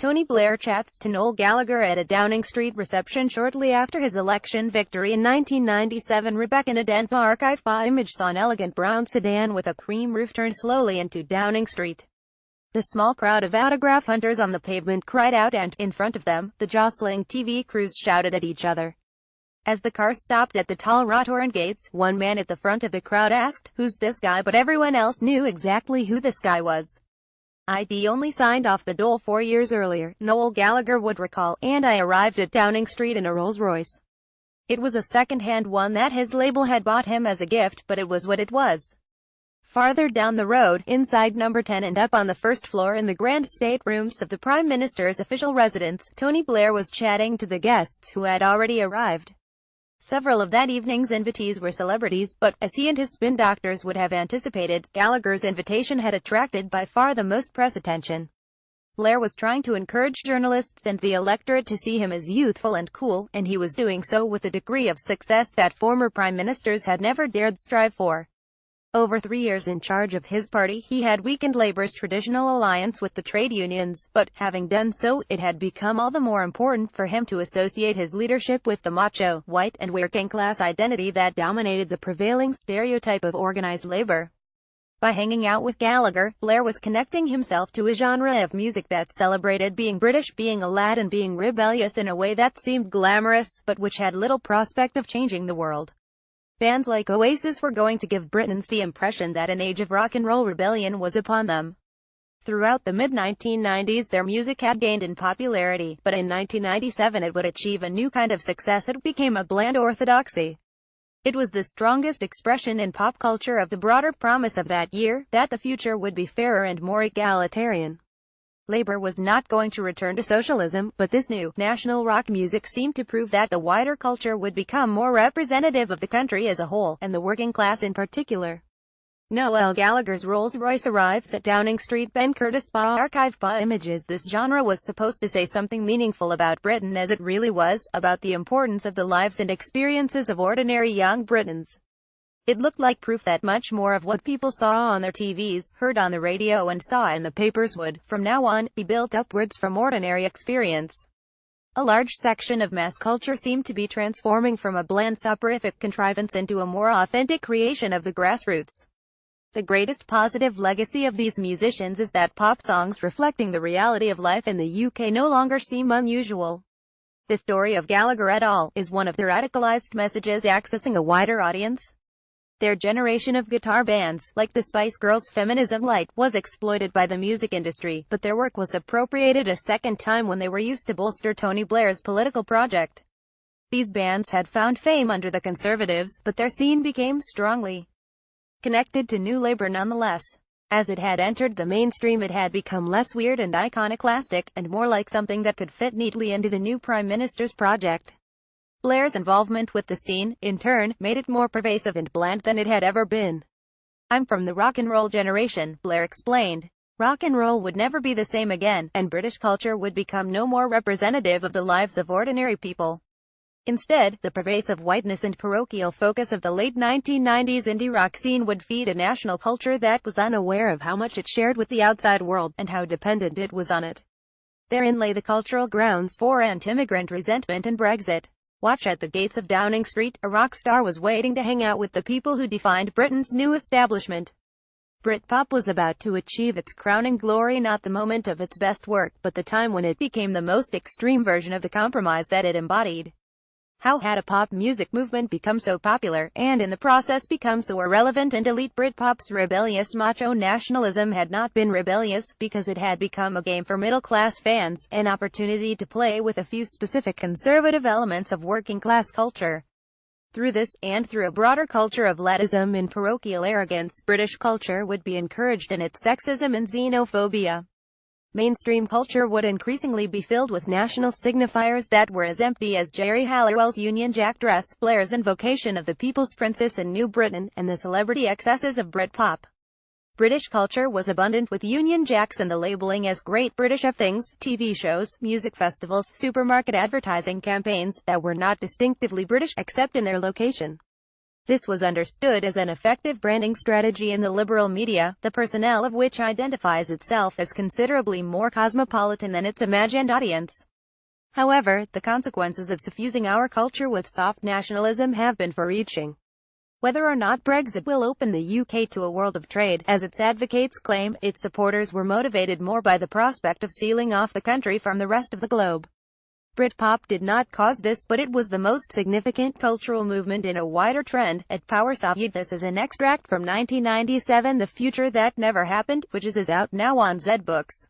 Tony Blair chats to Noel Gallagher at a Downing Street reception shortly after his election victory in 1997. Rebecca Nadent archive image saw an elegant brown sedan with a cream roof turn slowly into Downing Street. The small crowd of autograph hunters on the pavement cried out, and, in front of them, the jostling TV crews shouted at each other. As the car stopped at the tall wrought-iron gates, one man at the front of the crowd asked, "Who's this guy?" But everyone else knew exactly who this guy was. "I'd only signed off the dole 4 years earlier," Noel Gallagher would recall, "and I arrived at Downing Street in a Rolls-Royce. It was a second-hand one that his label had bought him as a gift, but it was what it was." Farther down the road, inside number 10 and up on the first floor in the grand staterooms of the Prime Minister's official residence, Tony Blair was chatting to the guests who had already arrived. Several of that evening's invitees were celebrities, but, as he and his spin doctors would have anticipated, Gallagher's invitation had attracted by far the most press attention. Blair was trying to encourage journalists and the electorate to see him as youthful and cool, and he was doing so with a degree of success that former prime ministers had never dared strive for. Over 3 years in charge of his party, he had weakened Labour's traditional alliance with the trade unions, but, having done so, it had become all the more important for him to associate his leadership with the macho, white and working-class identity that dominated the prevailing stereotype of organised Labour. By hanging out with Gallagher, Blair was connecting himself to a genre of music that celebrated being British, being a lad and being rebellious in a way that seemed glamorous, but which had little prospect of changing the world. Bands like Oasis were going to give Britons the impression that an age of rock and roll rebellion was upon them. Throughout the mid-1990s their music had gained in popularity, but in 1997 it would achieve a new kind of success. It became a bland orthodoxy. It was the strongest expression in pop culture of the broader promise of that year, that the future would be fairer and more egalitarian. Labour was not going to return to socialism, but this new, national rock music seemed to prove that the wider culture would become more representative of the country as a whole, and the working class in particular. Noel Gallagher's Rolls-Royce arrives at Downing Street. Ben Curtis archive images. This genre was supposed to say something meaningful about Britain, as it really was, about the importance of the lives and experiences of ordinary young Britons. It looked like proof that much more of what people saw on their TVs, heard on the radio and saw in the papers would, from now on, be built upwards from ordinary experience. A large section of mass culture seemed to be transforming from a bland soporific contrivance into a more authentic creation of the grassroots. The greatest positive legacy of these musicians is that pop songs reflecting the reality of life in the UK no longer seem unusual. The story of Gallagher et al. Is one of the radicalized messages accessing a wider audience. Their generation of guitar bands, like the Spice Girls' Feminism Light, was exploited by the music industry, but their work was appropriated a second time when they were used to bolster Tony Blair's political project. These bands had found fame under the Conservatives, but their scene became strongly connected to New Labour nonetheless. As it had entered the mainstream, it had become less weird and iconoclastic, and more like something that could fit neatly into the new Prime Minister's project. Blair's involvement with the scene, in turn, made it more pervasive and bland than it had ever been. "I'm from the rock and roll generation," Blair explained. "Rock and roll would never be the same again, and British culture would become no more representative of the lives of ordinary people. Instead, the pervasive whiteness and parochial focus of the late 1990s indie rock scene would feed a national culture that was unaware of how much it shared with the outside world, and how dependent it was on it. Therein lay the cultural grounds for anti-immigrant resentment and Brexit." Watch at the gates of Downing Street. A rock star was waiting to hang out with the people who defined Britain's new establishment. Britpop was about to achieve its crowning glory, not the moment of its best work, but the time when it became the most extreme version of the compromise that it embodied. How had a pop music movement become so popular, and in the process become so irrelevant and elite? Britpop's rebellious macho nationalism had not been rebellious, because it had become a game for middle-class fans, an opportunity to play with a few specific conservative elements of working-class culture. Through this, and through a broader culture of laddism and parochial arrogance, British culture would be encouraged in its sexism and xenophobia. Mainstream culture would increasingly be filled with national signifiers that were as empty as Jerry Halliwell's Union Jack dress, Blair's invocation of the People's Princess in New Britain, and the celebrity excesses of Britpop. British culture was abundant with Union Jacks and the labeling as Great British of things, TV shows, music festivals, supermarket advertising campaigns, that were not distinctively British, except in their location. This was understood as an effective branding strategy in the liberal media, the personnel of which identifies itself as considerably more cosmopolitan than its imagined audience. However, the consequences of suffusing our culture with soft nationalism have been far-reaching. Whether or not Brexit will open the UK to a world of trade, as its advocates claim, its supporters were motivated more by the prospect of sealing off the country from the rest of the globe. Britpop did not cause this, but it was the most significant cultural movement in a wider trend. At Power Soviet. This is an extract from 1997 The Future That Never Happened, which is out now on Zed Books.